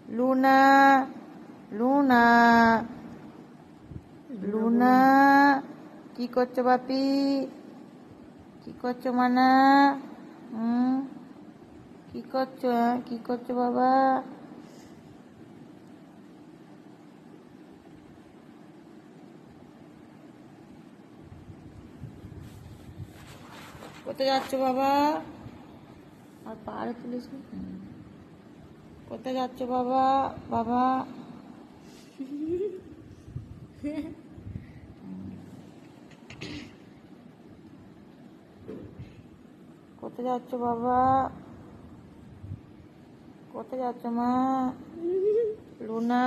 Luna Luna Luna কি করছো বাপি? কি করছো মানা? কি করছো? কি করছো বাবা? কোথায় যাচ্ছ বাবা? আর পাহাড়ে তুলিস নি? কোথায় যাচ্ছ বাবা? বাবা কোথায় যাচ্ছ বাবা? কোথায় যাচ্ছ মা? লুনা